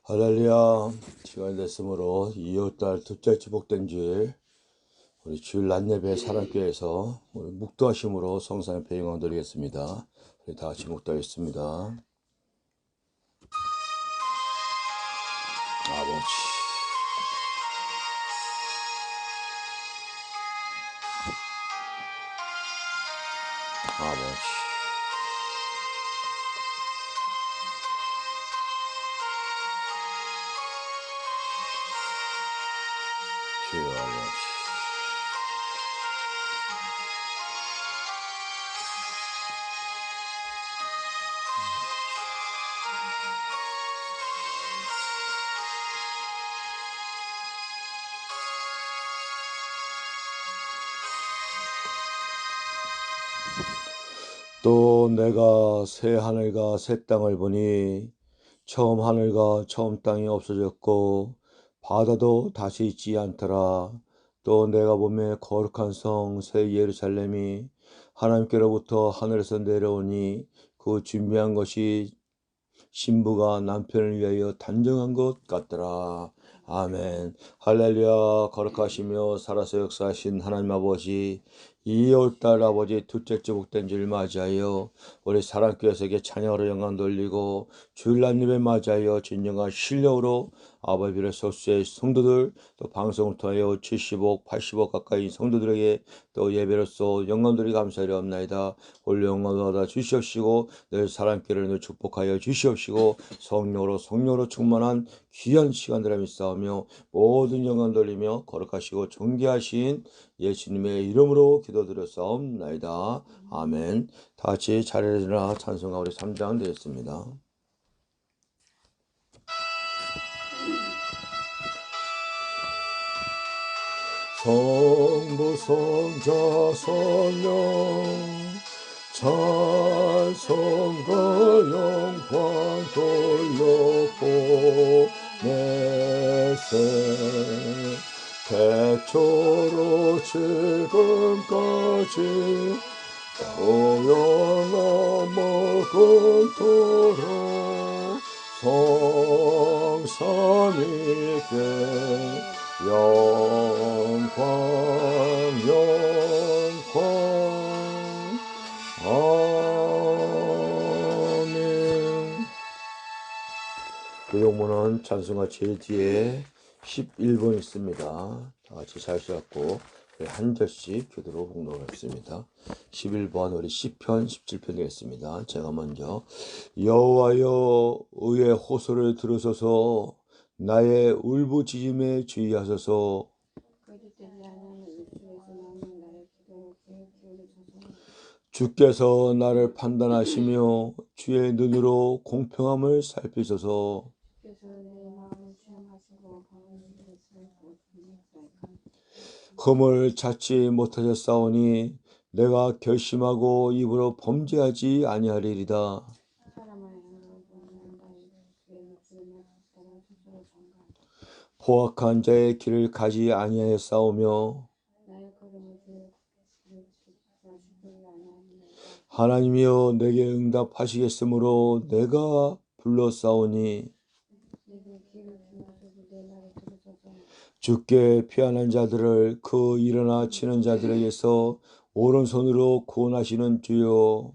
할렐루야. 시간이 됐으므로 2월달 둘째 주 복된 주일 우리 주일 낮 예배 사랑교회에서 우리 묵도하심으로 성산 앞에 영광 드리겠습니다. 우리 다 같이 묵도하겠습니다. 아버지, 아버지, 주여 아버지. 또 내가 새 하늘과 새 땅을 보니 처음 하늘과 처음 땅이 없어졌고 바다도 다시 있지 않더라. 또 내가 보매 거룩한 성 새 예루살렘이 하나님께로부터 하늘에서 내려오니 그 준비한 것이 신부가 남편을 위하여 단정한 것 같더라. 아멘. 할렐루야. 거룩하시며 살아서 역사하신 하나님 아버지, 2월달 아버지 둘째 주 복된 주를 맞이하여 우리 사랑교회에서에게 찬양으로 영광 돌리고 주일날 예배 맞이하여 진정한 실력으로 아버지의 소수의 성도들, 또 방송을 통하여 70억 80억 가까이 성도들에게 또 예배로서 영광 돌리 감사드리옵나이다. 올 영광을 받아 주시옵시고 늘 사랑교회를 늘 축복하여 주시옵시고 성령으로 충만한 귀한 시간들을 믿사오며 모든 영광 돌리며 거룩하시고 존귀하신 예수님의 이름으로 기도드렸사옵나이다. 아멘. 다 같이 자리에 일어나 찬송가 우리 3장 되겠습니다. 성부 성자 성령 찬송과 영광 돌려 보내세. 태초로 지금까지 영원한 먹음토록 성삼위께 영광 아멘. 그 용문은 찬송가 제일 뒤에 11번 있습니다. 다 같이 잘 쓰고 한 절씩 교도로 봉독하겠습니다. 11번 우리 시편 17편 되겠습니다. 제가 먼저 여호와여 의의 호소를 들으소서 나의 울부짖음에 주의하소서. 주께서 나를 판단하시며 주의 눈으로 공평함을 살피소서. 흠을 찾지 못하셨사오니 내가 결심하고 입으로 범죄하지 아니하리이다. 포악한 자의 길을 가지 아니하였사오며 하나님이여 내게 응답하시겠으므로 내가 불렀사오니 주께 피하는 자들을 그 일어나 치는 자들에게서 오른손으로 구원하시는 주여.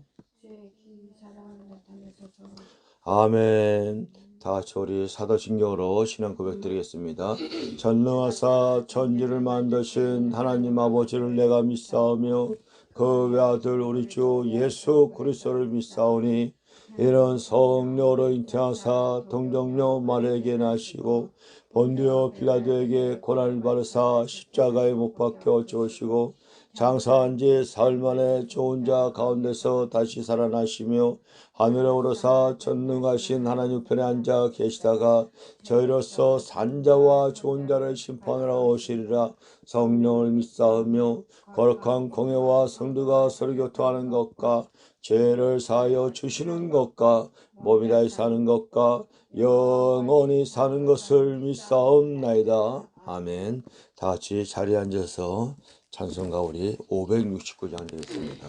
아멘. 다 같이 우리 사도신경으로 신앙 고백 드리겠습니다. 전능하사 천지를 만드신 하나님 아버지를 내가 믿사오며 그 외아들 우리 주 예수 그리스도를 믿사오니 이런 성령으로 잉태하사 동정녀 마리아에게 나시고 본디오 빌라도에게 고난을 받으사 십자가에 못 박혀 죽으시고 장사한 지 사흘 만에 좋은 자 가운데서 다시 살아나시며 하늘에 오르사 전능하신 하나님 우편에 앉아 계시다가 저희로서 산자와 좋은 자를 심판하러 오시리라. 성령을 믿사오며 거룩한 공회와 성도가 서로 교통하는 것과 죄를 사하여 주시는 것과 몸이 다시 사는 것과 영원히 사는 것을 믿사옵나이다. 아멘. 다 같이 자리에 앉아서 찬송가 우리 569장 되겠습니다.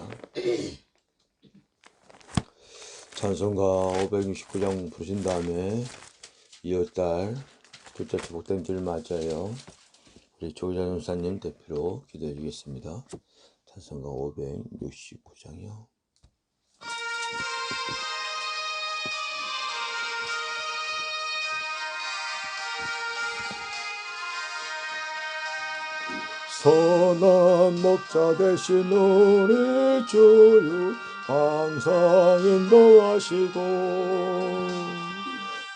찬송가 569장 부르신 다음에 2월달 둘째 주 복된 줄 맞아요. 우리 조기자 전사님 대표로 기도해 주겠습니다. 찬송가 569장이요. 선한 목자 되신 우리 주유 항상 인도하시고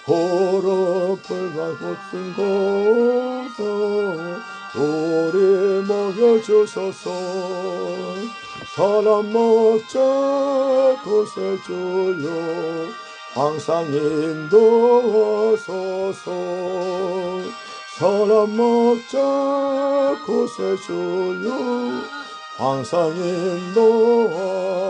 포릇불만 붙은 곳에 우리 먹여주소서. 선한 목자 곳에 주여 항상 인도하소서. 선한 목자 곳에 주여 항상 인도하소서.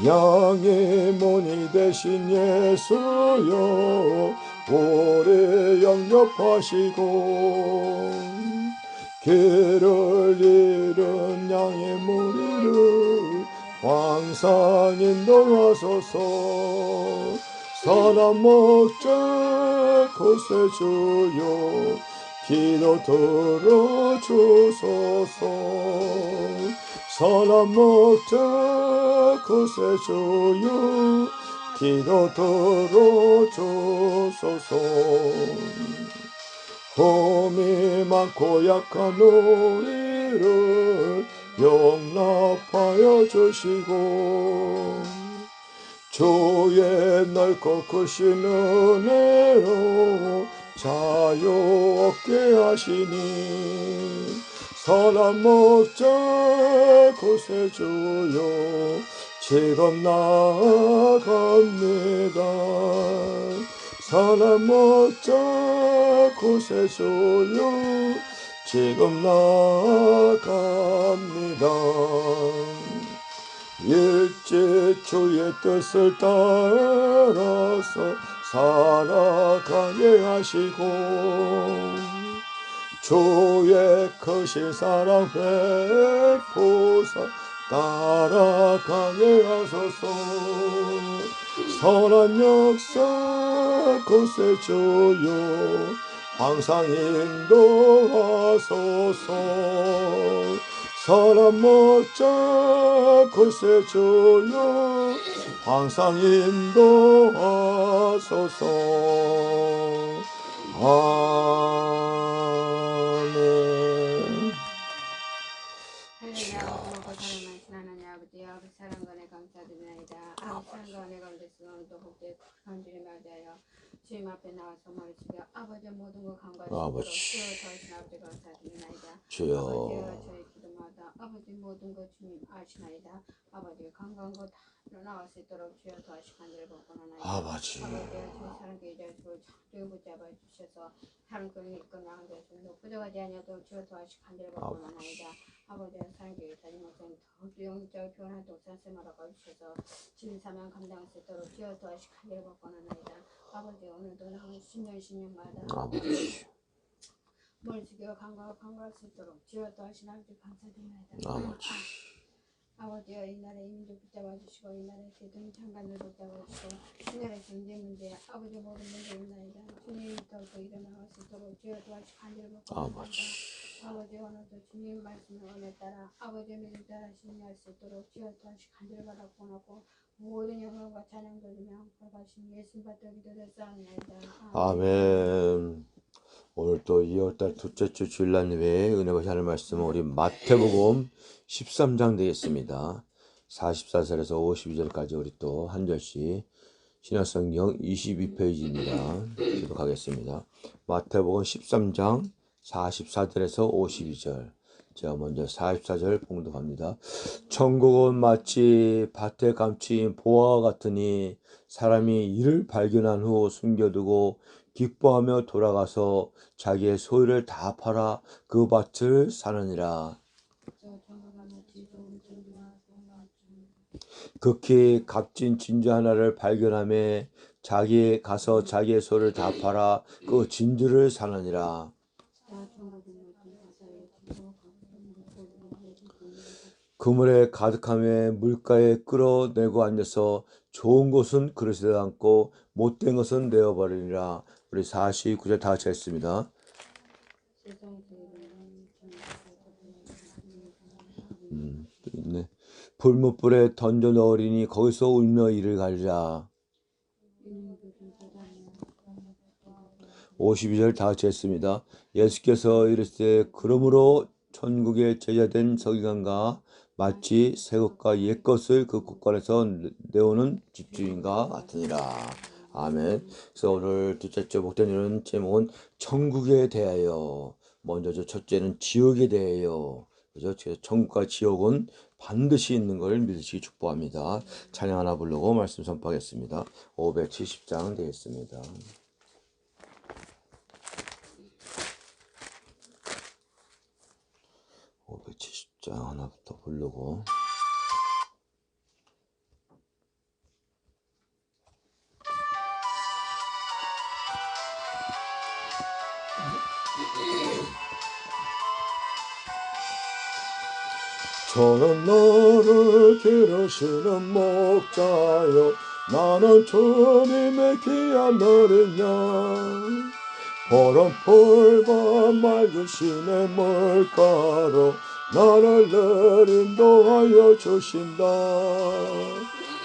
양의 문이 되신 예수여 우리 영접하시고 길을 잃은 양의 무리를 항상 인도하소서. 선한 목자 곳에 주여 기도 들어주소서. 선한 목자 곳에 주여 기도 들어주소서. 험이 많고 약한 우리를 용납하여 주시고 주의 넓고 크신 은혜로 자유 얻게 하시니 선한 목자 곳에 주여 지금 나아갑니다. 선한 목자 곳에 주여 지금 나아갑니다. 일찍 주의 뜻을 따라서 살아가게 하시고 주의 크신 사랑 베푸사 따라가게 하소서. 선한 역사 곳에 주여 항상 인도하소서. 선한 목자 곳에 주여 항상 인도하소서. 아멘. 주여 하나님 아버지 사랑과 내 감사드립니다. 사랑과 내 가운데서 오늘도 복되고 한 주님 맞아요. 주님 앞에 나와서 말씀드려 아버지 모든 것 간과하시도록 주여 더하신 아버지 감사드리나이다. 주여 아버지와 저희 기도마다 아버지 모든 것 주님 아시나이다. 아버지 강간 것 나올 수 있도록 주여 더하시 간절히 복권하나이다. 아버지 아버지와 저희 사랑교회 자식을 잘 붙잡아 주셔서 사랑교회 이끌어 나가서 부족하지 아니하도록 주여 더하시 간절히 복권하나이다. 아버지와 사랑교회 다니면서 더욱더 영적으로 변한 독산 생활하고 주셔서 진사명 감당할 수 있도록 주여 더하시 간절히 복권하나이다. 아버지 오늘도 나오는 신년마다 아버지 머리숙여 간과할 수 있도록 주여 더하신 아버지 감사드립니다. 아버지여 이 나라의 민족 붙잡아 주시고 이 나라의 대통령 장관을 붙잡아 주시고 이 나라의 경제 문제 아버지 모든 문제 있나이다. 주님이 더욱더 일어나갈 수 있도록 주여 도와주시 간절히 복권합니다. 아버지 오늘도 주님 말씀을 원에 따라 아버지의 믿음 따라 신뢰할 수 있도록 주여 도와주시 간절히 바라고하고 모든 영광과 찬양 돌리며 벌하신 예수 받들어 기도했사옵나이다. 아멘. 오늘 또 2월달 둘째 주 주일날 예배에 은혜 받으실 하나님 말씀은 우리 마태복음 13장 되겠습니다. 44절에서 52절까지 우리 또 한 절씩 신약성경 22페이지입니다. 기록하겠습니다. 마태복음 13장 44절에서 52절. 제가 먼저 44절 봉독합니다. 천국은 마치 밭에 감추인 보화와 같으니 사람이 이를 발견한 후 숨겨두고 기뻐하며 돌아가서 자기의 소유를 다 팔아 그 밭을 사느니라. 극히 값진 진주 하나를 발견하며 가서 자기의 소유를 다 팔아 그 진주를 사느니라. 그물에 가득함에 물가에 끌어내고 앉아서 좋은 것은 그릇에 담고 못된 것은 내어버리니라. 우리 49절 다 같이 했습니다. 또 있네. 불못불에 던져 넣으리니 거기서 울며 이를 갈리라. 52절 다 같이 했습니다. 예수께서 이르시되 그러므로 천국의 제자된 서기관과 마치 새 것과 옛 것을 그 곳간에서 내오는 집주인과 같으니라. 아멘. 그래서 오늘 둘째 주 목된 이런 제목은 천국에 대하여. 먼저 첫째는 지옥에 대하여. 그죠? 천국과 지옥은 반드시 있는 걸 믿으시기 축복합니다. 찬양 하나 부르고 말씀 선포하겠습니다. 570장 되겠습니다. 570장 하나부터 부르고 저는 너를 기르시는 목자요 나는 주님의 귀한 어린 양 보름 풀과 맑은 시내 물가로 나를 늘 인도하여 주신다.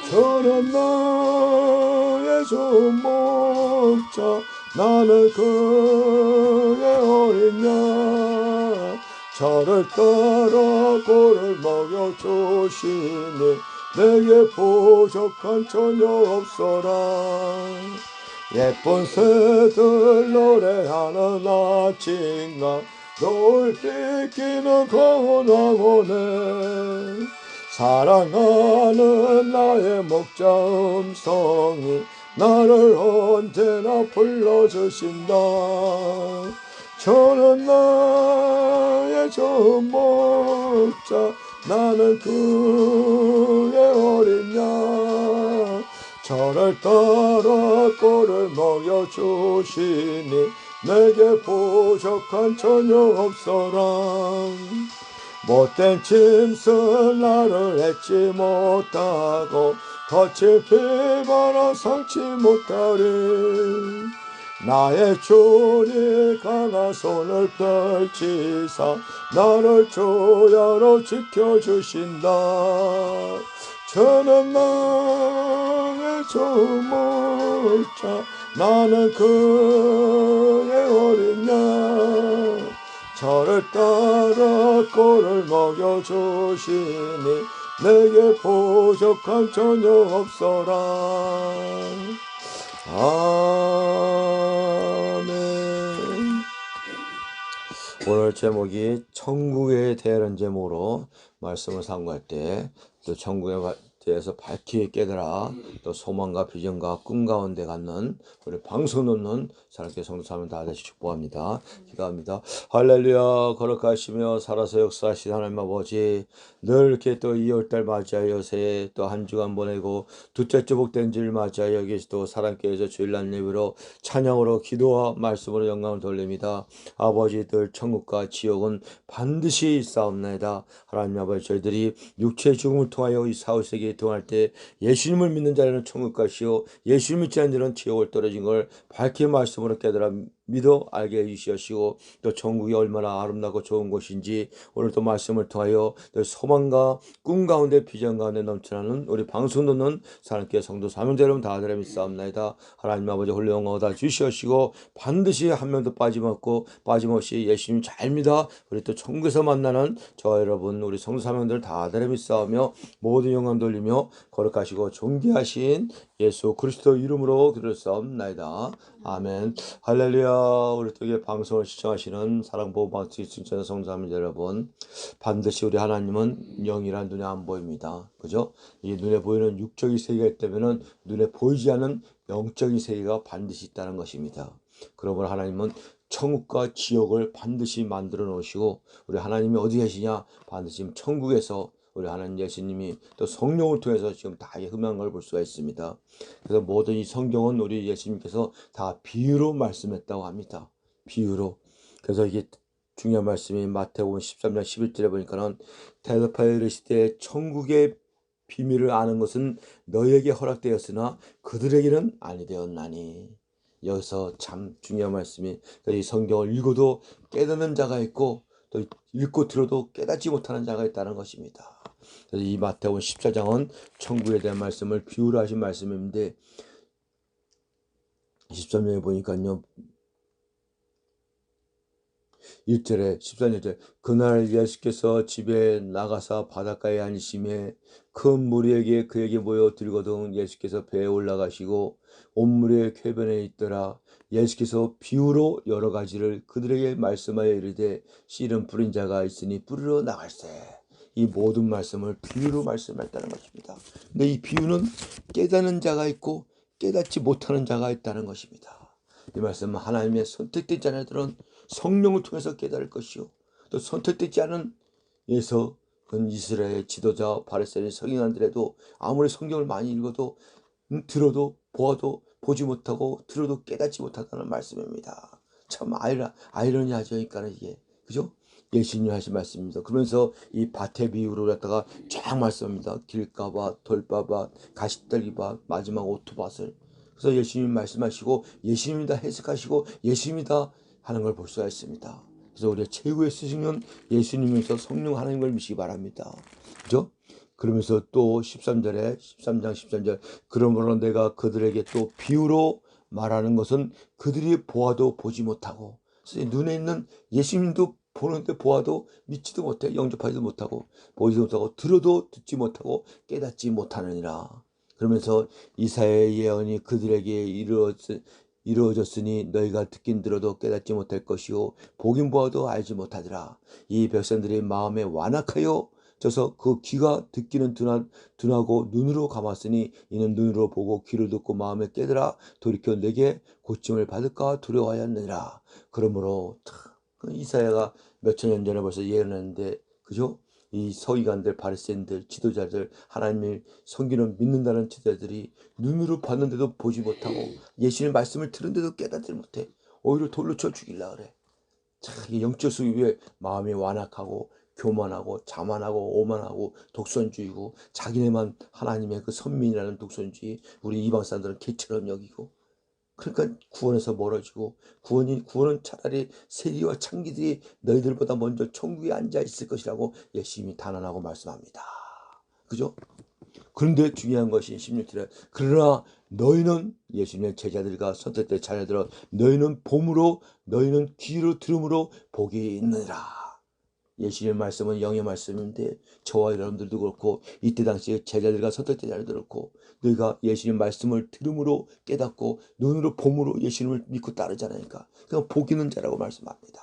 저는 나의 주 목자 나는 그의 어린 양 저를 따라 꼴을 먹여 주시니 내게 부족한 전혀 없어라. 예쁜 새들 노래하는 아침과 노을 빗기는 고운 황혼에 사랑하는 나의 목자 음성이 나를 언제나 불러주신다. 저는 나의 좋은 목자 나는 그의 어린 양 저를 따라 꼴을 먹여 주시니 내게 부족한 전혀 없어라. 못된 짐승 나를 잊지 못하고 거칠 비바람 상치 못하리. 나의 주님 강한 손을 펼치사 나를 주야로 지켜주신다. 저는 나의 좋은 목자 나는 그의 어린 양 저를 따라 꼴을 먹여 주시니 내게 부족한 전혀 없어라. 아멘. 오늘 제목이 천국에 대한 제목으로 말씀을 상고할 때 또 천국에 대해서 밝히 깨달아 또 소망과 비전과 꿈 가운데 갖는 우리 방송 놓는 사랑께 성도사님 다 다시 축복합니다. 기도합니다. 할렐루야. 거룩하시며 살아서 역사하신 하나님 아버지 늘 이렇게 또 2월달 맞이하여 새해 또 한 주간 보내고 둘째 주 복된 주를 맞이하여 여기 또 사랑교회에서 주일날 예배로 찬양으로 기도와 말씀으로 영광을 돌립니다. 아버지들 천국과 지옥은 반드시 있사옵나이다. 하나님 아버지 저희들이 육체의 죽음을 통하여 이 사후세계에 등할 때 예수님을 믿는 자는 천국 가시오 예수님을 믿지 않는 자는 지옥을 떨어진 걸 밝히 말씀으로 깨달아 믿어 알게 해주시옵시고 또 천국이 얼마나 아름답고 좋은 곳인지 오늘 또 말씀을 통하여 또 소망과 꿈 가운데 비전 가운데 넘쳐나는 우리 방송 듣는 사랑교회 성도 사명자 여러분 다 드려 믿사옵나이다. 하나님 아버지 홀로 영광 다 주시옵시고 반드시 한 명도 빠짐없이 예수님 잘 믿어 우리 또 천국에서 만나는 저와 여러분 우리 성도 사명들 다 드려 믿사오며 모든 영광 돌리며 거룩하시고 존귀하신 예수 그리스도 이름으로 기도했사옵나이다. 아멘. 할렐루야. 우리 또 이게 방송을 시청하시는 사랑보호방송 시청자 성도님 여러분 반드시 우리 하나님은 영이란 눈에 안 보입니다. 그죠? 이 눈에 보이는 육적인 세계가 있다면 눈에 보이지 않는 영적인 세계가 반드시 있다는 것입니다. 그러므로 하나님은 천국과 지옥을 반드시 만들어 놓으시고 우리 하나님이 어디 계시냐? 반드시 천국에서 우리 하나님 예수님이 또 성령을 통해서 지금 다 흠한 걸 볼 수가 있습니다. 그래서 모든 이 성경은 우리 예수님께서 다 비유로 말씀했다고 합니다. 비유로. 그래서 이게 중요한 말씀이 마태복음 13장 11절에 보니까는 대답하여 이르시되 천국의 비밀을 아는 것은 너희에게 허락되었으나 그들에게는 아니 되었나니. 여기서 참 중요한 말씀이, 이 성경을 읽어도 깨닫는 자가 있고 또 읽고 들어도 깨닫지 못하는 자가 있다는 것입니다. 그래서 이 마태복음 14장은 천국에 대한 말씀을 비유로 하신 말씀인데 13절에 보니까요, 1절에 14절, 그날 예수께서 집에 나가사 바닷가에 앉으심에 큰 무리에게 그에게 모여 들거든 예수께서 배에 올라가시고 온 무리의 궤변에 있더라. 예수께서 비유로 여러 가지를 그들에게 말씀하여 이르되 씨는 뿌린 자가 있으니 뿌리러 나갈세. 이 모든 말씀을 비유로 말씀했다는 것입니다. 근데 이 비유는 깨닫는 자가 있고 깨닫지 못하는 자가 있다는 것입니다. 이 말씀은 하나님의 선택된 자녀들은 성령을 통해서 깨달을 것이요, 또 선택되지 않은 예서 이스라엘 지도자 바리새인 서기관들에도 아무리 성경을 많이 읽어도 들어도 보아도 보지 못하고 들어도 깨닫지 못한다는 말씀입니다. 참 아이러니하죠. 그러니까 이게 그죠? 예수님이 하신 말씀입니다. 그러면서 이 밭의 비유를 갖다가 쫙 말씀합니다. 길가밭, 돌바밭, 가시떨기밭, 마지막 오토밭을. 그래서 예수님이 말씀하시고 예수님이 다 해석하시고 예수님이 다 하는 걸 볼 수가 있습니다. 그래서 우리의 최고의 스승은 예수님에서 성령 하나님을 믿시기 바랍니다. 그죠? 그러면서 또 13장 13절, 그러므로 내가 그들에게 또 비유로 말하는 것은 그들이 보아도 보지 못하고, 눈에 있는 예수님도 보는데 보아도 믿지도 못해, 영접하지도 못하고, 보지도 못하고, 들어도 듣지 못하고, 깨닫지 못하느니라. 그러면서 이사야의 예언이 그들에게 이루어졌으니 너희가 듣긴 들어도 깨닫지 못할 것이요 보긴 보아도 알지 못하더라. 이 백성들의 마음에 완악하여 져서 그 귀가 듣기는 둔하고 눈으로 감았으니 이는 눈으로 보고 귀로 듣고 마음에 깨달아 돌이켜 내게 고침을 받을까 두려워하였느니라. 그러므로 이사야가 몇천 년 전에 벌써 예언했는데, 그죠? 이 서기관들, 바리새인들, 지도자들, 하나님을 섬기는 믿는다는 지도자들이 눈으로 봤는데도 보지 못하고 예수님의 말씀을 들은데도 깨닫지 못해. 오히려 돌로 쳐 죽이려 그래. 참, 이 영적 수입에 마음이 완악하고 교만하고 자만하고 오만하고 독선주의고, 자기네만 하나님의 그 선민이라는 독선주의, 우리 이방 사람들은 개처럼 여기고, 그러니까 구원에서 멀어지고, 구원은 차라리 세리와 창기들이 너희들보다 먼저 천국에 앉아 있을 것이라고 예수님이 단언하고 말씀합니다. 그죠? 그런데 중요한 것이 16절에 그러나 너희는, 예수님의 제자들과 선택된 자녀들은 너희는 봄으로 너희는 귀로 들음으로 복이 있느니라. 예수님의 말씀은 영의 말씀인데 저와 여러분들도 그렇고 이때 당시에 제자들과 선택된 자들도 그렇고 너희가 예수님 말씀을 들음으로 깨닫고 눈으로 봄으로 예수님을 믿고 따르잖아요. 그러니까 복 있는 자라고 말씀합니다.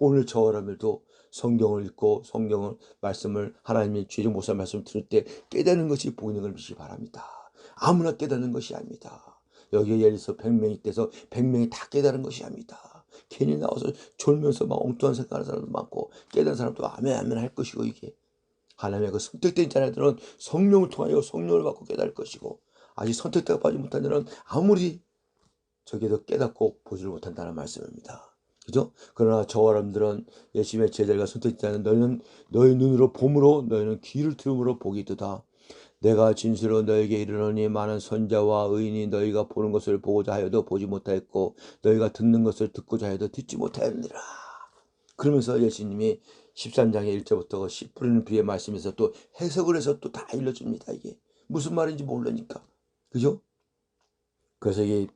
오늘 저와 여러분들도 성경을 읽고 성경을 말씀을 하나님의 주의 목사 말씀을 들을 때 깨닫는 것이 복 있는 걸 믿으시기 바랍니다. 아무나 깨닫는 것이 아닙니다. 여기에 예를 들어서 100명이 돼서 100명이 다 깨달은 것이 아닙니다. 괜히 나와서 졸면서 막 엉뚱한 생각하는 사람도 많고 깨달은 사람도 아멘 아멘 할 것이고, 이게 하나님의 그 선택된 자들은 성령을 통하여 성령을 받고 깨달을 것이고, 아직 선택되어 빠지 못한 자는 아무리 저기도 깨닫고 보지를 못한다는 말씀입니다. 그죠? 그러나 저와 여러분들은 예수님의 제자가 선택되는 너희는 너희 눈으로 봄으로 너희는 귀를 들음으로 복이 있도다. 내가 진실로 너에게 이르노니 많은 선자와 의인이 너희가 보는 것을 보고자 하여도 보지 못하였고 너희가 듣는 것을 듣고자 하여도 듣지 못하였느니라. 그러면서 예수님이 13장의 1절부터 씨 뿌리는 비의 말씀에서 또 해석을 해서 또 다 일러줍니다. 이게 무슨 말인지 모르니까. 그죠? 그래서 이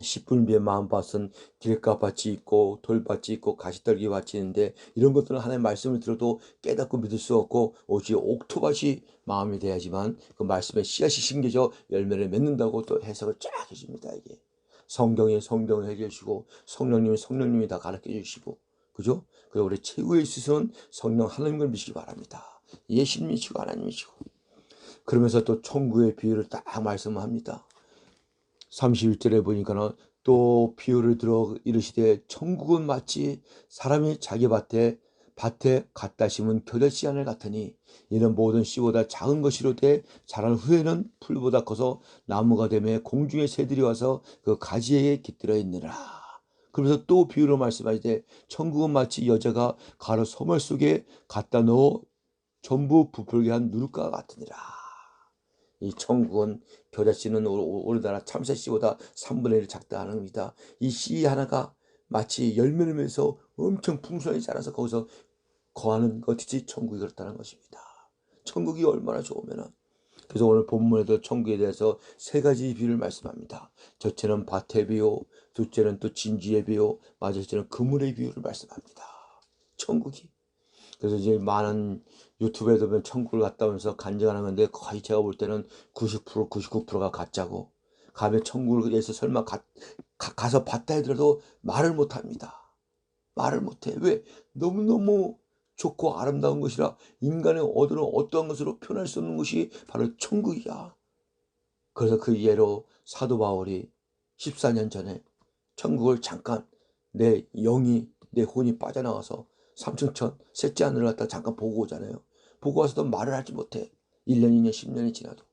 씨 뿌리는 비의 마음밭은 길가밭이 있고 돌밭이 있고 가시떨기밭이 있는데, 이런 것들은 하나님의 말씀을 들어도 깨닫고 믿을 수 없고 오직 옥토밭이 마음이 돼야지만 그 말씀에 씨앗이 심겨져 열매를 맺는다고 또 해석을 쫙 해줍니다. 이게 성경이 성경을 해주시고 성령님이 다 가르쳐 주시고, 그죠? 그리고 우리 최고의 스승은 성령 하나님을 믿으시기 바랍니다. 예수님이시고 하나님이시고. 그러면서 또 천국의 비유를 딱 말씀합니다. 31절에 보니까는 또 비유를 들어 이르시되 천국은 마치 사람이 자기 밭에 갖다 심은 겨자씨 하늘 같으니 이는 모든 씨보다 작은 것이로되 자란 후에는 풀보다 커서 나무가 되매 공중의 새들이 와서 그 가지에 깃들어 있느라. 그러면서 또 비유로 말씀하시되 천국은 마치 여자가 가루 소물 속에 갖다 넣어 전부 부풀게 한 누룩과 같으니라. 이 천국은 겨자씨는 우리나라 참새씨보다 3분의 1 작다 하는 겁니다. 이 씨 하나가 마치 열매를 맺어서 엄청 풍성하게 자라서 거기서 거하는 것이지 천국이 그렇다는 것입니다. 천국이 얼마나 좋으면은. 그래서 오늘 본문에도 천국에 대해서 세 가지 비유를 말씀합니다. 첫째는 밭의 비유, 둘째는 또 진주의 비유, 마지막째는 그물의 비유를 말씀합니다. 천국이. 그래서 이제 많은 유튜브에도 보면 천국을 갔다 오면서 간증하는 건데 거의 제가 볼 때는 90%, 99%가 가짜고, 가면 천국에서 설마 가서 봤다 하더라도 말을 못합니다. 말을 못해. 왜? 너무너무 좋고 아름다운 것이라 인간의 얻어는 어떠한 것으로 표현할 수 없는 것이 바로 천국이야. 그래서 그 예로 사도 바울이 14년 전에 천국을 잠깐 내 영이, 내 혼이 빠져나가서 삼층천 셋째 하늘을 갖다 잠깐 보고 오잖아요. 보고 와서도 말을 하지 못해. 1년, 2년, 10년이 지나도.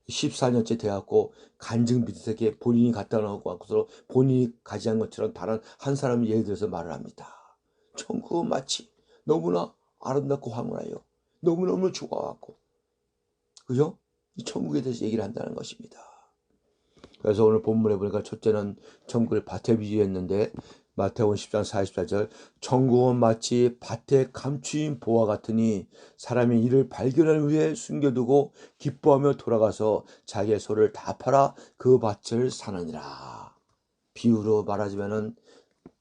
14년째 돼갖고 간증 비슷하게 본인이 갔다 나오고 와서 본인이 가지 않은 것처럼 다른 한 사람이 예를 들어서 말을 합니다. 천국은 마치 너무나 아름답고 황홀하여 너무너무 좋아갖고, 그죠? 이 천국에 대해서 얘기를 한다는 것입니다. 그래서 오늘 본문에 보니까 첫째는 천국을 밭에 비유했는데, 마태복음 10장 44절, 천국은 마치 밭에 감추인 보화 같으니 사람이 이를 발견한 후에 숨겨두고 기뻐하며 돌아가서 자기의 소를 다 팔아 그 밭을 사느니라. 비유로 말하자면은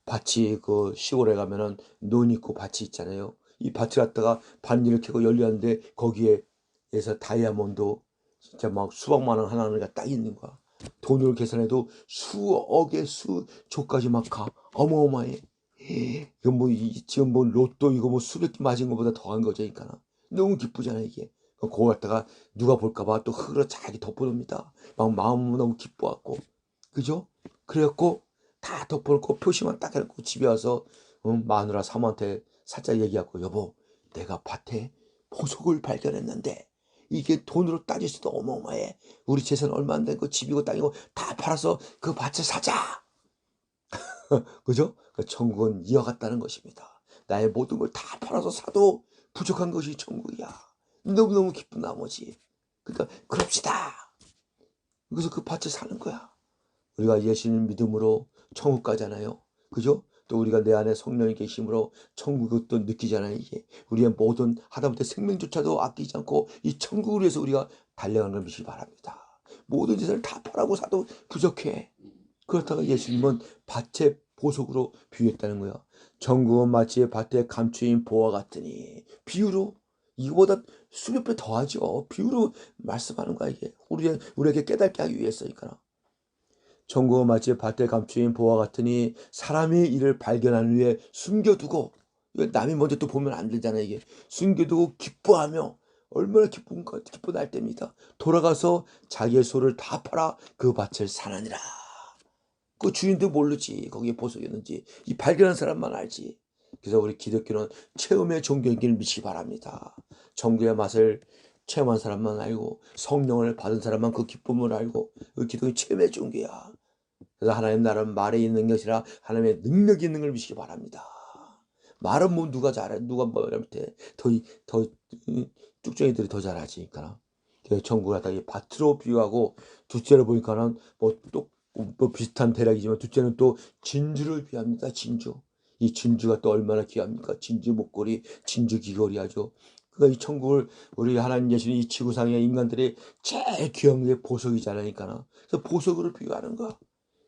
밭이 그 시골에 가면은 논 있고 밭이 있잖아요. 이 밭을 갖다가 반지를 캐고 열렸는데 거기에서 다이아몬드 진짜 막 수백만 원 하나가 딱 있는 거야. 돈으로 계산해도 수억의 수조까지 막 가. 어마어마해. 이거 뭐 지금 뭐 로또 이거 뭐 수백 개 맞은 것보다 더한 거죠, 그러니까. 너무 기쁘잖아 이게. 그거 갖다가 누가 볼까봐 또 흙으로 자기 덮어놓습니다. 막 마음 너무 기뻐갖고, 그죠? 그래갖고 다 덮어놓고 표시만 딱 해놓고 집에 와서 마누라 사모한테 살짝 얘기하고, 여보, 내가 밭에 보석을 발견했는데 이게 돈으로 따질 수도 어마어마해. 우리 재산 얼마 안 된 거 집이고 땅이고 다 팔아서 그 밭을 사자. 그죠? 그 천국은 이와 같다는 것입니다. 나의 모든 걸 다 팔아서 사도 부족한 것이 천국이야. 너무너무 기쁜 나머지. 그러니까 그럽시다. 그래서 그 밭을 사는 거야. 우리가 예수님 믿음으로 천국 가잖아요. 그죠? 또 우리가 내 안에 성령이 계심으로 천국을 또 느끼잖아요. 이게 우리의 모든 하다못해 생명조차도 아끼지 않고 이 천국을 위해서 우리가 달려가는 걸 믿으시기 바랍니다. 모든 재산을 다 팔아고 사도 부족해. 그렇다가 예수님은 밭의 보석으로 비유했다는 거야. 천국은 마치 밭에 감추인 보화 같으니. 비유로 이거보다 수백 배 더하죠. 비유로 말씀하는 거야 이게. 우리에게 깨닫게 하기 위해서니까. 천국은 마치 밭에 감추인 보화 같으니 사람이 이를 발견한 후에 숨겨두고, 남이 먼저 또 보면 안 되잖아요 이게. 숨겨두고 기뻐하며, 얼마나 기쁜 날 때입니다. 돌아가서 자기의 소를 다 팔아 그 밭을 사느니라. 그 주인도 모르지 거기에 보석이 있는지. 이 발견한 사람만 알지. 그래서 우리 기독교는 체험의 종교이기를 믿기 바랍니다. 천국의 맛을 체험한 사람만 알고 성령을 받은 사람만 그 기쁨을 알고, 그 기독이 체험의 종교야. 그래서 하나님 나라는 말에 있는 것이라 하나님의 능력이 있는 걸 믿기 바랍니다. 말은 뭐 누가 잘해, 누가 뭐 못해. 더 쭉정이들이 더 잘하지. 그러니까 천국을 갖다 밭으로 비유하고, 둘째로 보니까는 뭐 비슷한 대략이지만 둘째는 또 진주를 비유합니다. 진주. 이 진주가 또 얼마나 귀합니까? 진주 목걸이, 진주 귀걸이 하죠. 그러니까 이 천국을 우리 하나님 예수님 이 지구상의 인간들이 제일 귀한 게 보석이잖아요. 그러니까 그래서 보석으로 비유하는 거야.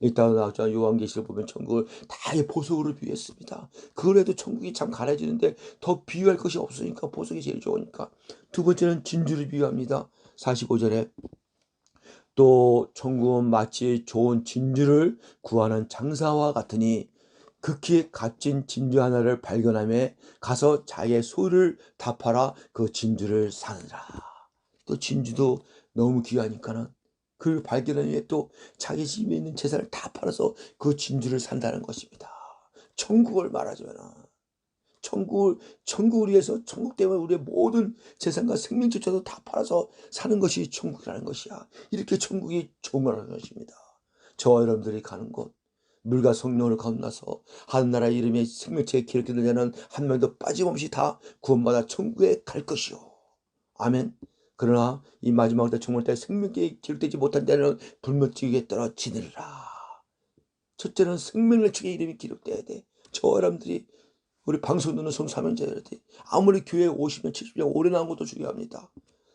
일단 나왔잖아. 요한계시를 보면 천국을 다 보석으로 비유했습니다. 그걸 해도 천국이 참 가려지는데 더 비유할 것이 없으니까 보석이 제일 좋으니까. 두 번째는 진주를 비유합니다. 45절에 또 천국은 마치 좋은 진주를 구하는 장사와 같으니 극히 값진 진주 하나를 발견함에 가서 자기의 소를 다 팔아 그 진주를 사느라. 또 진주도 너무 귀하니까는 그걸 발견한 후에 또 자기 집에 있는 재산을 다 팔아서 그 진주를 산다는 것입니다. 천국을 말하자면 천국을 위해서, 천국 때문에 우리의 모든 재산과 생명조차도 다 팔아서 사는 것이 천국이라는 것이야. 이렇게 천국이 좋은 것입니다. 저와 여러분들이 가는 곳, 물과 성령을 건너서 하늘나라 이름의 생명체에 기록된 자는 한 명도 빠짐없이 다 구원받아 천국에 갈 것이요. 아멘. 그러나 이 마지막 때 정말 때 생명이 기록되지 못한 자는 불못지기에 떨어지느라. 첫째는 생명을 주의 이름이 기록돼야 돼. 저 사람들이 우리 방송 듣는 성사명자들이 아무리 교회에 50년 70년 오래 나온 것도 중요합니다.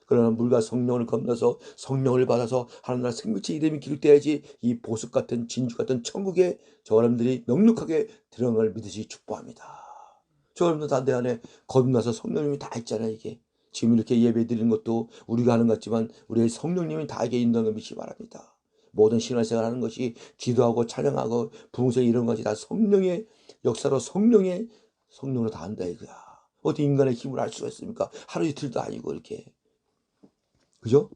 그러나 물과 성령을 건너서 성령을 받아서 하나님 나라 생명체 이름이 기록돼야지 이 보석 같은 진주 같은 천국에 저 사람들이 넉넉하게 들어갈 믿으시 축복합니다. 저 사람들 다 내 안에 거듭나서 성령님이 다 있잖아요. 이게 지금 이렇게 예배 드리는 것도 우리가 하는 것 같지만 우리의 성령님이 다 이게 인도하는 것이 바랍니다. 모든 신앙생활 하는 것이 기도하고 찬양하고 부흥생 이런 것이 다 성령의 역사로 성령으로 다 한다 이거야. 어디 인간의 힘을 알 수가 있습니까? 하루 이틀도 아니고 이렇게. 그죠?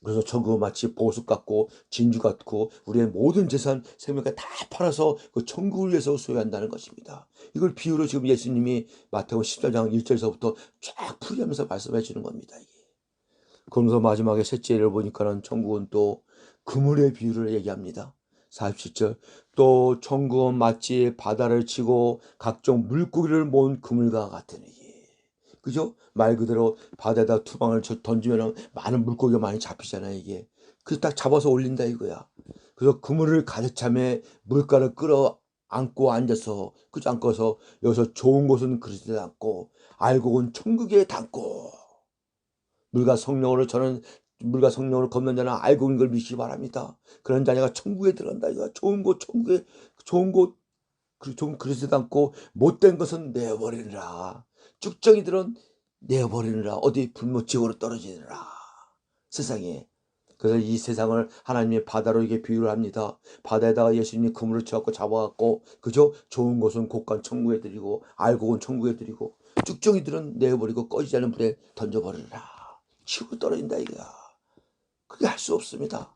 그래서 천국은 마치 보석 같고 진주 같고 우리의 모든 재산 생명까지 다 팔아서 그 천국을 위해서 소유한다는 것입니다. 이걸 비유로 지금 예수님이 마태복음 14장 1절에서부터 쫙 풀이하면서 말씀해 주는 겁니다. 이게. 그러면서 마지막에 셋째를 보니까는 천국은 또 그물의 비유를 얘기합니다. 47절 또 천국은 마치 바다를 치고 각종 물고기를 모은 그물과 같으니. 그죠? 말 그대로 바다에다 투방을 던지면 많은 물고기가 많이 잡히잖아요 이게. 그래서 딱 잡아서 올린다 이거야. 그래서 그물을 가득 차매 물가를 끌어 안고 앉아서 그저 안고서 여기서 좋은 곳은 그릇에 담고 알곡은 천국에 담고. 물과 성령으로 걷는 자는 알고 있는 걸 믿기 바랍니다. 그런 자녀가 천국에 들어간다 이거. 좋은 곳 천국에 좋은 곳 좋은 그릇에 담고 못된 것은 내어버리느라. 쭉정이들은 내어버리느라. 어디 불못지옥으로 떨어지느라. 세상에. 그래서 이 세상을 하나님의 바다로 이게 비유를 합니다. 바다에다가 예수님이 그물을 쳐갖고 잡아갖고 그죠? 좋은 곳은 곳간 천국에 드리고 알곡은 천국에 드리고 쭉정이들은 내어버리고 꺼지지 않은 불에 던져버리느라. 치고 떨어진다 이거야. 그게 할 수 없습니다.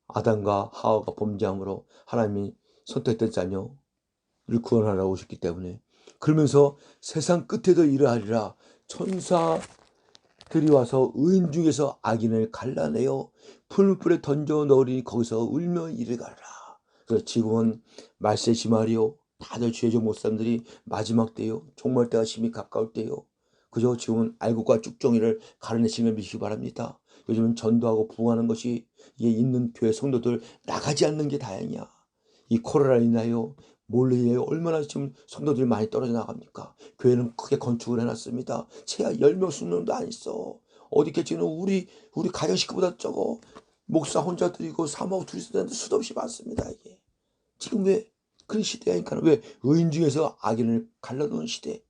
아담과 하와가 범죄함으로 하나님이 선택된 자녀를 구원하러 오셨기 때문에. 그러면서 세상 끝에도 이러하리라. 천사들이 와서 의인 중에서 악인을 갈라내어 풀물불에 던져 넣으리니 거기서 울며 이를 가라. 그래서 지금은 말세 심하리요. 다들 죄종 못사람들이 마지막 때요. 종말 때가 심히 가까울 때요. 그저 지금은 알곡과 쭉정이를 가르내시면 믿으시기 바랍니다. 요즘은 전도하고 부흥하는 것이 이게 있는 교회 성도들 나가지 않는 게 다행이야. 이 코로나로 인하여 몰래 인하여 얼마나 지금 성도들이 많이 떨어져 나갑니까? 교회는 크게 건축을 해놨습니다. 채야 10명 20명도 안 있어. 어디 있겠지는 우리 가정 식구보다 적어. 목사 혼자 드리고 사모하고 둘이 쓰는데 수도 없이 많습니다. 이게 지금 왜 그런 시대니까 왜 의인 중에서 악인을 갈라놓은 시대.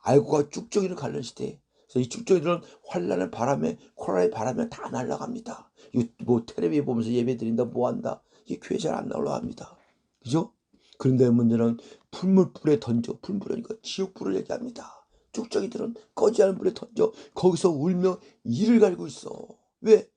알고가 쭉정이를 가는 시대. 그래서 이 쭉정이들은 환란의 바람에 코로나의 바람에 다 날아갑니다. 이거 뭐 텔레비 보면서 예배 드린다 뭐 한다. 이게 교회 잘 안 올라갑니다. 그죠? 그런데 문제는 풀물불에 던져. 풀물이니까 지옥불을 얘기합니다. 쭉정이들은 꺼지 않은 불에 던져. 거기서 울며 이를 갈고 있어. 왜?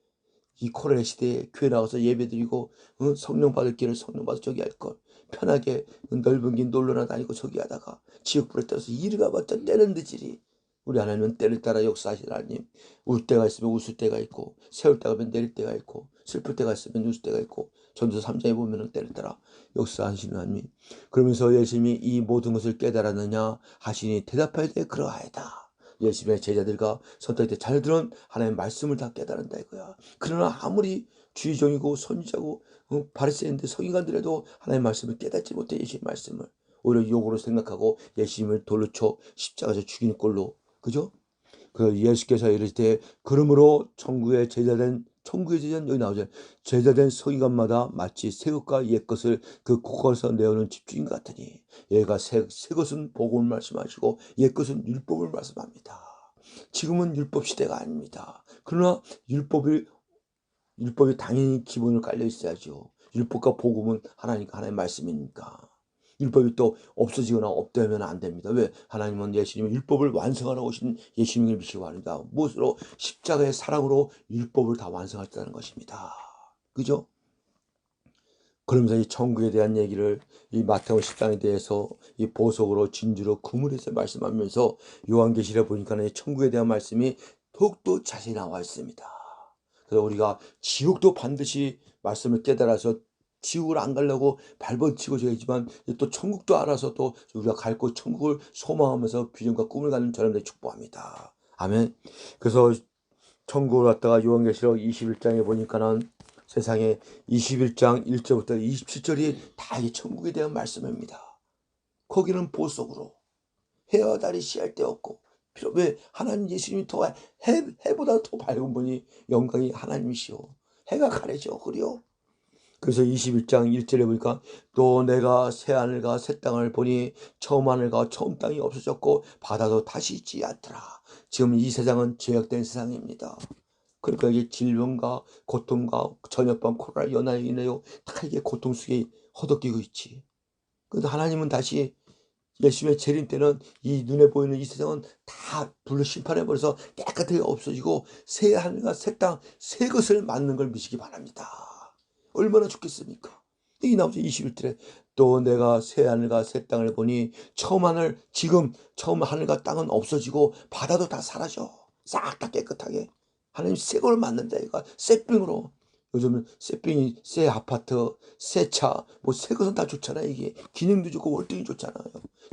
이 코로나 시대에 교회 나가서 예배드리고 성령 받을 길을 성령 받아 저기 할 걸. 편하게 넓은 길 놀러나 다니고 저기 하다가 지옥불에 떨어서 이리 가봤자 때는 늦으리. 우리 하나님은 때를 따라 역사하시는 하나님. 울 때가 있으면 웃을 때가 있고 세울 때가 있으면 내릴 때가 있고 슬플 때가 있으면 웃을 때가 있고 전도서 3장에 보면 때를 따라 역사하시는 하나님. 그러면서 예수님이 이 모든 것을 깨달았느냐 하시니 대답할 때 그러하이다. 예수님의 제자들과 선택때 잘 들은 하나님의 말씀을 다 깨달은다 이거야. 그러나 아무리 주의종이고 선지자고 바리새인들 서기관들에도 하나님의 말씀을 깨닫지 못해 예수님의 말씀을 오히려 욕으로 생각하고 예수님을 돌로 쳐 십자가에서 죽이는 꼴로. 그죠? 그 예수께서 이르실 때 그러므로 천국의 제자는 여기 나오죠. 제자된 서기관마다 마치 새 것과 옛 것을 그 곳곳에서 내어놓은 집주인 같으니 얘가 새 것은 복음을 말씀하시고 옛 것은 율법을 말씀합니다. 지금은 율법 시대가 아닙니다. 그러나 율법이 당연히 기본으로 깔려 있어야죠. 율법과 복음은 하나님의 말씀이니까. 율법이 또 없어지거나 없다면 안 됩니다. 왜? 하나님은 예수님이 율법을 완성하러 오신 예수님을 믿으시기 바랍니다. 무엇으로? 십자가의 사랑으로 율법을 다 완성하셨다는 것입니다. 그죠? 그러면서 이 천국에 대한 얘기를 이 마태복음 10장에 대해서 이 보석으로 진주로 그물에서 말씀하면서 요한계시를 보니까 이 천국에 대한 말씀이 더욱더 자세히 나와 있습니다. 그래서 우리가 지옥도 반드시 말씀을 깨달아서 지옥을 안 가려고 발버치고 저야지만 또 천국도 알아서 또 우리가 갈 곳 천국을 소망하면서 비전과 꿈을 가는 저람들 축복합니다. 아멘. 그래서 천국을 갔다가 요한계시록 21장에 보니까는 세상에 21장 1절부터 27절이 다 이 천국에 대한 말씀입니다. 거기는 보석으로 해와 달이 시할 데 없고 왜 하나님 예수님이 더 해보다 더 밝은 분이 영광이 하나님이시오. 해가 가려져 그리요. 그래서 21장 1절에 보니까 또 내가 새 하늘과 새 땅을 보니 처음 하늘과 처음 땅이 없어졌고 바다도 다시 있지 않더라. 지금 이 세상은 죄악된 세상입니다. 그러니까 이게 질병과 고통과 전염병 코로나 연하여 인하여 다 이게 고통 속에 허덕이고 있지. 그런데 하나님은 다시 예수님의 재림 때는 이 눈에 보이는 이 세상은 다 불로 심판해버려서 깨끗하게 없어지고 새 하늘과 새 땅, 새 것을 맞는 걸 미시기 바랍니다. 얼마나 좋겠습니까? 이 나오죠. 21절에 또 내가 새 하늘과 새 땅을 보니 지금 처음 하늘과 땅은 없어지고 바다도 다 사라져. 싹 다 깨끗하게. 하나님 새 걸 맞는다. 이거 새빙으로. 요즘은 새빙이 새 아파트, 새 차, 뭐 새 것은 다 좋잖아요. 이게 기능도 좋고 월등히 좋잖아요.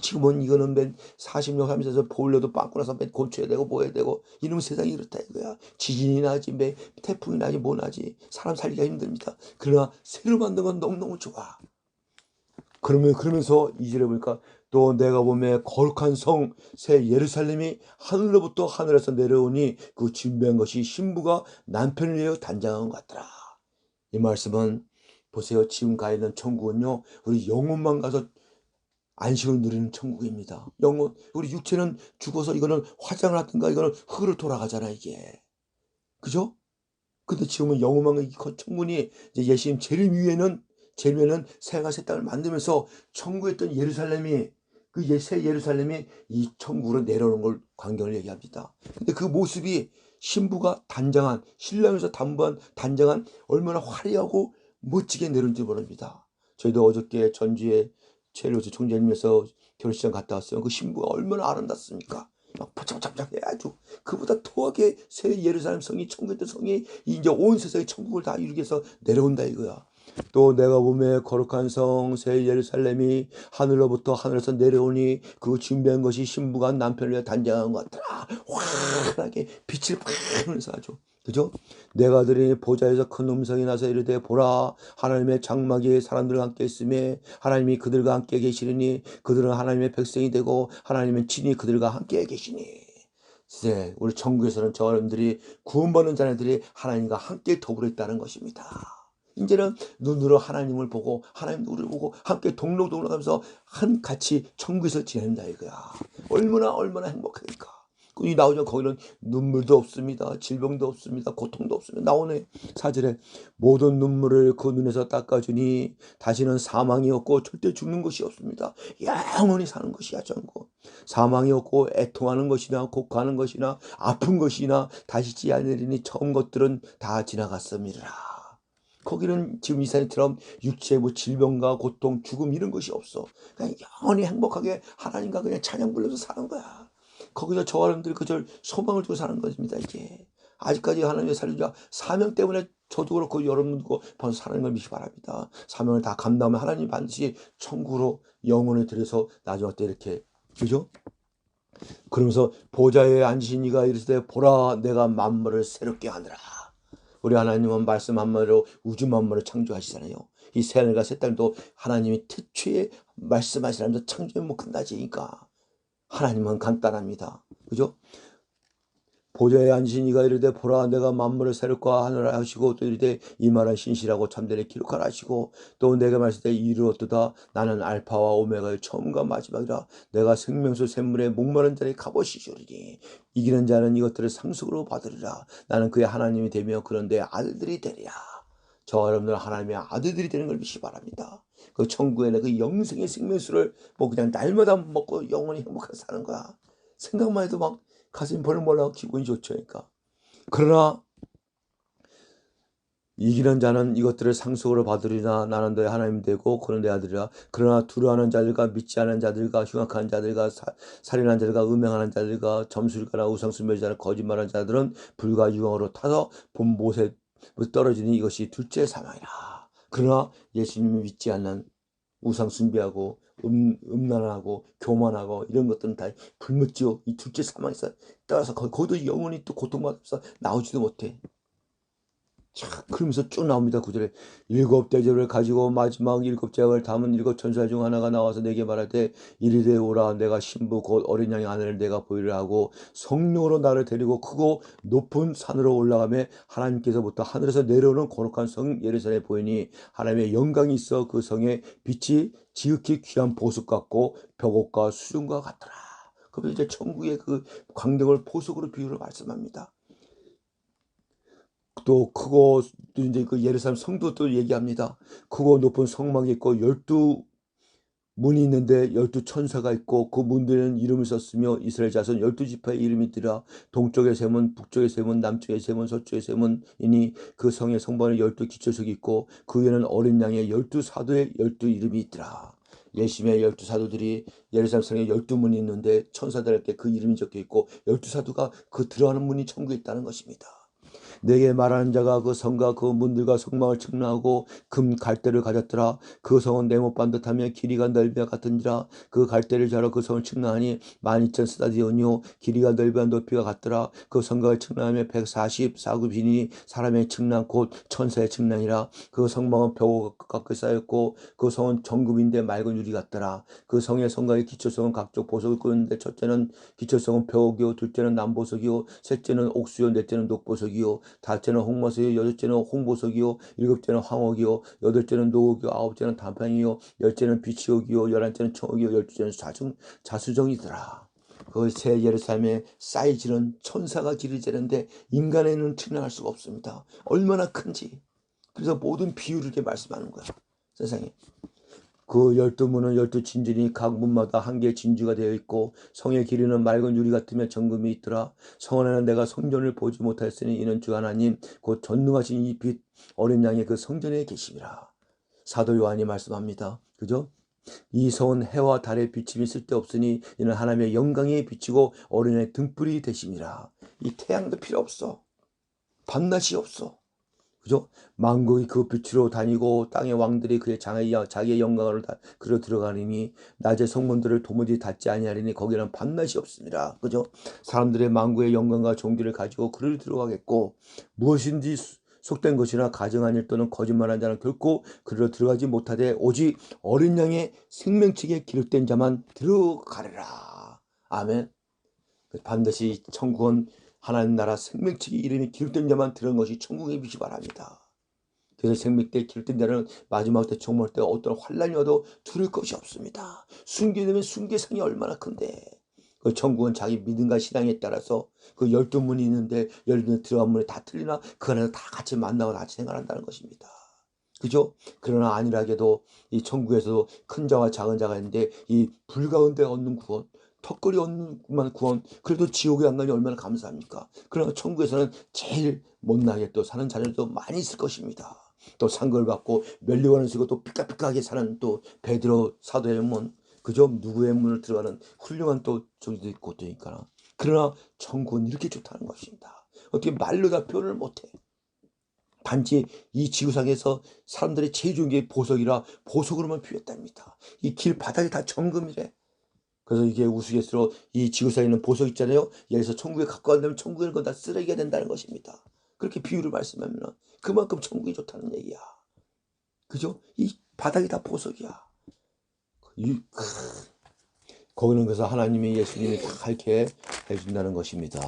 지금은 이거는 맨 40년 하면서 보일러도 빵꾸 나서 맨 고쳐야 되고 뭐 해야 되고 이놈 세상이 이렇다 이거야. 지진이 나지, 매 태풍이 나지, 뭐 나지. 사람 살기가 힘듭니다. 그러나 새로 만든 건 너무너무 좋아. 그러면서 이절에 보니까 또 내가 보매 거룩한 성 새 예루살렘이 하늘로부터 하늘에서 내려오니 그 준비한 것이 신부가 남편을 위하여 단장한 것 같더라. 이 말씀은 보세요. 지금 가 있는 천국은요. 우리 영혼만 가서 안식을 누리는 천국입니다. 영혼, 우리 육체는 죽어서 이거는 화장을 하든가 이거는 흙으로 돌아가잖아 이게. 그죠? 근데 지금은 영혼만 천국이 이제 예수님 재림 위에는 새가 새 땅을 만들면서 천국에 있던 예루살렘이 그 새 예루살렘이 이 천국으로 내려오는 걸 광경을 얘기합니다. 근데 그 모습이 신부가 단장한 신랑에서 단장한 얼마나 화려하고 멋지게 내려온지 모릅니다. 저희도 어저께 전주에 최일호수 총재님에서 결혼식장 갔다 왔어요. 그 신부가 얼마나 아름답습니까? 막 포착포착 해가지고 그보다 더하게 새 예루살렘 성이 천국의 성이 이제 온 세상의 천국을 다 이루기 위해서 내려온다 이거야. 또 내가 보매 거룩한 성 새 예루살렘이 하늘로부터 하늘에서 내려오니 그 준비한 것이 신부가 남편을 위해 단장한 것 같더라. 환하게 빛을 파면서 아주 그죠? 내가 들으니 보좌에서 큰 음성이 나서 이르되 보라 하나님의 장막이 사람들과 함께 있으며 하나님이 그들과 함께 계시리니 그들은 하나님의 백성이 되고 하나님은 친히 그들과 함께 계시니. 네, 우리 천국에서는 저 여러분들이 구원받는 자녀들이 하나님과 함께 더불어 있다는 것입니다. 이제는 눈으로 하나님을 보고 하나님 우리를 보고 함께 동로동로하면서 같이 천국에서 지낸다 이거야. 얼마나 행복하니까. 이 나오죠. 거기는 눈물도 없습니다. 질병도 없습니다. 고통도 없습니다. 나오네. 4절에 모든 눈물을 그 눈에서 닦아주니 다시는 사망이 없고 절대 죽는 것이 없습니다. 영원히 사는 것이야 전부. 사망이 없고 애통하는 것이나 곡하는 것이나 아픈 것이나 다시 있지 않으리니 처음 것들은 다 지나갔습니다. 거기는 지금 이 사람처럼 육체 뭐 질병과 고통, 죽음 이런 것이 없어. 그냥 영원히 행복하게 하나님과 그냥 찬양 불러서 사는 거야. 거기서 저 사람들이 그저 소망을 두고 사는 것입니다. 이게 아직까지 하나님의 살리자 사명 때문에 저도 그렇고 여러분도 벌써 사는 걸 믿기 바랍니다. 사명을 다 감당하면 하나님 반드시 천국으로 영혼을 들여서 나중에 때 이렇게 그죠? 그러면서 보좌에 앉으신 이가 이르시되 보라 내가 만물을 새롭게 하느라. 우리 하나님은 말씀 한마디로 우주 만물을 창조하시잖아요. 이 새하늘과 새 땅도 하나님이 태초에 말씀하시라면서 창조에 뭐 끝나지니까 하나님은 간단합니다. 그죠? 보좌에 앉으신 이가 이르되 보라 내가 만물을 새롭게 하느라 하시고 또 이르되 이 말은 신실하고 참되게 기록하라 하시고 또 내가 말씀에 이르렀도다 나는 알파와 오메가의 처음과 마지막이라 내가 생명수 샘물에 목마른 자를 값없이 주리니 이기는 자는 이것들을 상속으로 받으리라 나는 그의 하나님이 되며 그런데 아들들이 되리라. 저 여러분들 하나님의 아들들이 되는 걸 믿기 바랍니다. 그 천국에는 그 영생의 생명수를 뭐 그냥 날마다 먹고 영원히 행복하게 사는 거야. 생각만 해도 막 가슴이 벌렁벌렁 기분이 좋죠. 그러니까. 그러나 이기는 자는 이것들을 상속으로 받으리나 나는 너의 하나님 되고 그는 내 아들이라. 그러나 두려워하는 자들과 믿지 않은 자들과 흉악한 자들과 살인하는 자들과 음행하는 자들과 점술가나 우상숭 멸자나 거짓말하는 자들은 불과 유황으로 타서 본못에 떨어지니 이것이 둘째 사망이라. 그러나 예수님을 믿지 않는 우상 숭배하고 음란하고 교만하고 이런 것들은 다 불못지옥 이 둘째 사망에서 따라서 거기도 영원히 또 고통받아서 나오지도 못해. 자, 그러면서 쭉 나옵니다. 구절에 일곱 대접을 가지고 마지막 일곱 제약을 담은 일곱 천사 중 하나가 나와서 내게 말하되 이리되 오라 내가 신부 곧 어린 양의 아내를 내가 보이려 하고 성령으로 나를 데리고 크고 높은 산으로 올라가며 하나님께서부터 하늘에서 내려오는 거룩한 성 예루살렘에 보이니 하나님의 영광이 있어 그 성의 빛이 지극히 귀한 보석 같고 벽옥과 수중과 같더라. 그러면 이제 천국의 그 광경을 보석으로 비유로 말씀합니다. 또 크고 또 이제 그 예루살렘 성도도 얘기합니다. 크고 높은 성막이 있고 12문이 있는데 12천사가 있고 그 문들은 이름을 썼으며 이스라엘 자손 12지파의 이름이 있더라. 동쪽의 세 문, 북쪽의 세 문, 남쪽의 세 문, 서쪽의 세 문이니 그 성의 성반에 12기초석이 있고 그 위에는 어린 양의 12사도의 12이름이 있더라. 예수님의 12사도들이 예루살렘 성에 12문이 있는데 천사들에게 그 이름이 적혀 있고 12사도가 그 들어가는 문이 천국에 있다는 것입니다. 내게 말하는 자가 그 성과 그 문들과 성막을 측량하고 금 갈대를 가졌더라. 그 성은 네못 반듯하며 길이가 넓이와 같은지라. 그 갈대를 자로 그 성을 측량하니 12,000스타디온이요 길이가 넓이와 높이가 같더라. 그 성곽을 측량하며 144구비니 사람의 측량 곧 천사의 측량이라. 그 성막은 벽 가까이 쌓였고 그 성은 정금인데 맑은 유리 같더라. 그 성의 성곽의 기초성은 각종 보석을 끄는데 첫째는 기초성은 벽이요 둘째는 남보석이요 셋째는 옥수요 넷째는 녹보석이요 다째는 홍보석이요 여덟째는 홍보석이요 일곱째는 황옥이요 여덟째는 노옥이요 아홉째는 단판이요 열째는 비치옥이요 열한째는 청옥이요 열두째는 자수정이더라. 그 새 예루살렘의 사이즈는 천사가 길이 재는데 인간에는 측량할 수가 없습니다. 얼마나 큰지. 그래서 모든 비유를 이렇게 말씀하는 거야. 세상에. 그 12문은 12진주니 각 문마다 한 개의 진주가 되어 있고 성의 길이는 맑은 유리 같으며 정금이 있더라. 성 안에는 내가 성전을 보지 못하였으니 이는 주 하나님 곧 전능하신 이 빛 어린 양의 그 성전에 계심이라. 사도 요한이 말씀합니다. 그죠? 이 성은 해와 달의 비침이 쓸데없으니 이는 하나님의 영광에 비치고 어린 양의 등불이 되심이라. 이 태양도 필요 없어. 밤낮이 없어. 그죠? 만국이 그 빛으로 다니고 땅의 왕들이 그의 자기의 영광을 그려 들어가니 낮의 성문들을 도무지 닫지 아니하리니 거기는 밤낮이 없습니다. 그죠? 사람들의 만국의 영광과 존귀를 가지고 그를 들어가겠고 무엇인지 속된 것이나 가증한 일 또는 거짓말한 자는 결코 그리로 들어가지 못하되 오직 어린 양의 생명책에 기록된 자만 들어가리라. 아멘. 반드시 천국은 하나님 나라 생명책의 이름이 기록된 자만 들은 것이 천국의 빛이 바랍니다. 그래서 생명때 기록된 자는 마지막 때 종말 때 어떤 환란이 와도 두려울 것이 없습니다. 순교되면 순교상이 얼마나 큰데. 그 천국은 자기 믿음과 신앙에 따라서 그 12문이 있는데 12문 들어간 문이 다 틀리나 그 안에서 다 같이 만나고 같이 생활한다는 것입니다. 그죠? 그러나 안일하게도 이 천국에서도 큰 자와 작은 자가 있는데 이 불 가운데 얻는 구원 턱걸이 얻는 구원 그래도 지옥에 안 가니 얼마나 감사합니까? 그러나 천국에서는 제일 못나게 또 사는 자녀도 많이 있을 것입니다. 또 상급을 받고 멸류관을 쓰고 또 삐까삐까하게 사는 또 베드로 사도의 문 그죠? 누구의 문을 들어가는 훌륭한 또 저기도 있고 또니까 그러나 천국은 이렇게 좋다는 것입니다. 어떻게 말로 다 표현을 못해. 단지 이 지구상에서 사람들이 제일 좋은 게 보석이라 보석으로만 피웠답니다. 이 길 바닥이 다 정금이래. 그래서 이게 우스갯소리로 이 지구상에 있는 보석 있잖아요. 예를 들어서 천국에 갖고 간다면 천국에는 그건 다 쓰레기가 된다는 것입니다. 그렇게 비유를 말씀하면 그만큼 천국이 좋다는 얘기야. 그죠? 이 바닥이 다 보석이야. 거기는 그래서 하나님이 예수님이 다 이렇게 해준다는 것입니다.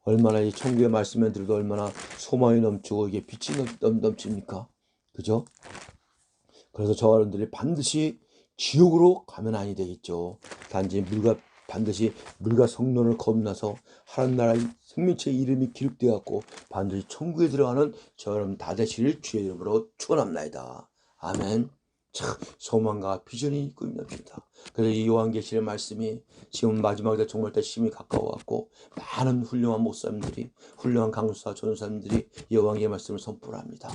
얼마나 이 천국의 말씀을 들어도 얼마나 소망이 넘치고 이게 빛이 넘칩니까? 그죠? 그래서 저 여러분들이 반드시 지옥으로 가면 아니 되겠죠. 단지 반드시 물과 성령을 거듭나서 하나님 나라의 생명체의 이름이 기록되었고 반드시 천국에 들어가는 저 여러분 다 되시길 주의 이름으로 축원합니다. 아멘. 참 소망과 비전이 있고 있습니다. 그래서 이 요한계시의 말씀이 지금 마지막 때 종말 때 심히 가까워왔고 많은 훌륭한 목사님들이 훌륭한 강사 전사님들이 이 요한계의 말씀을 선포를 합니다.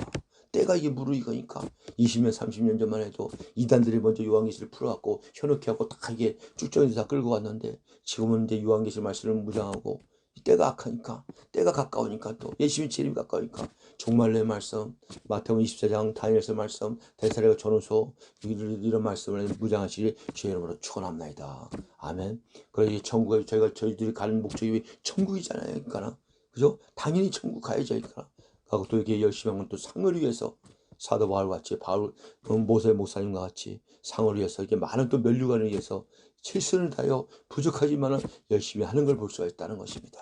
때가 이게 무르익으니까 20년 30년 전만 해도 이단들이 먼저 요한계시를 풀어갖고 현혹해 하고 다 이게 쭉정해서 다 끌고 왔는데 지금은 이제 요한계시 말씀을 무장하고 때가 악하니까 때가 가까우니까 또 예수님의 재림이 가까우니까 종말의 말씀, 마태복음 24장 다니엘서 말씀, 데살로니가 전후서 이런 말씀을 무장하시리 주의 이름으로 축원합니다. 아멘. 그래서 천국에 저희들이 가는 목적이 천국이잖아요. 그러니까 그죠? 당연히 천국 가야죠. 그러니까 하고 또 이렇게 열심히 하면 또 상을 위해서 사도 바울 같이 모세 목사님과 같이 상을 위해서 이렇게 많은 또 면류관을 위해서 최선을 다하여 부족하지만은 열심히 하는 걸 볼 수가 있다는 것입니다.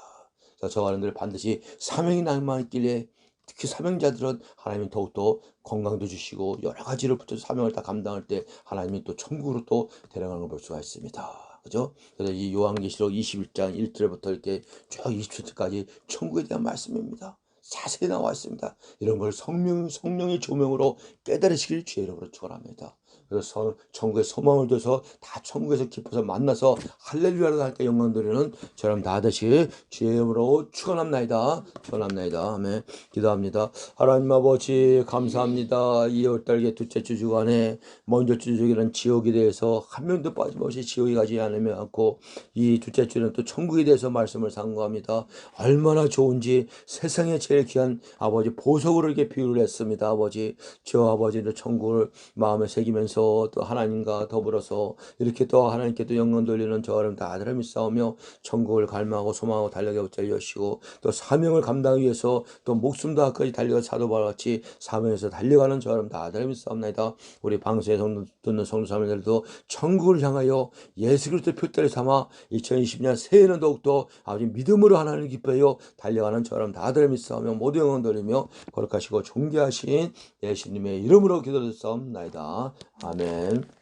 저 어른들 반드시 사명이 남아있길래 특히 사명자들은 하나님이 더욱더 건강도 주시고 여러 가지를 붙여서 사명을 다 감당할 때 하나님이 또 천국으로 또 데려가는 걸 볼 수가 있습니다. 그죠? 그래서 이 요한계시록 21장 1절부터 이렇게 쭉 27절까지 천국에 대한 말씀입니다. 자세히 나와 있습니다. 이런 걸 성령의 조명으로 깨달으시길 주의 이름으로 축원합니다. 그래서 천국의 소망을 둬서 다 천국에서 기뻐서 만나서 할렐루야로 하니까 영광 돌리는 저럼 다 되시 주의 이름으로 축원합나이다. 축원합나이다. 아멘. 기도합니다. 하나님 아버지 감사합니다. 2월달 둘째 주 주간에 먼저 주주기는 지옥에 대해서 한 명도 빠짐없이 지옥에 가지 않고 이 둘째 주는 또 천국에 대해서 말씀을 상고합니다. 얼마나 좋은지 세상에 제일 귀한 아버지 보석으로 이렇게 비유를 했습니다. 아버지 저 아버지도 천국을 마음에 새기면서 또 하나님과 더불어서 이렇게 또 하나님께 또 영광 돌리는 저를 다 아들을 싸우며 천국을 갈망하고 소망하고 달려가 붙잡려 주시고 또 사명을 감당하기 위해서 또 목숨도 아까지 달려가 사도바와 같이 사명에서 달려가는 저를 다 아들을 싸움나이다. 우리 방송에 듣는 성도사님들도 천국을 향하여 예수 그리스도의 표대를 삼아 2020년 새해는 더욱더 아버지 믿음으로 하나님을 기뻐하여 달려가는 저를 다 아들을 싸우며 모두 영광 돌리며 거룩하시고 존귀하신 예수님의 이름으로 기도드렸사옵나이다. 아멘.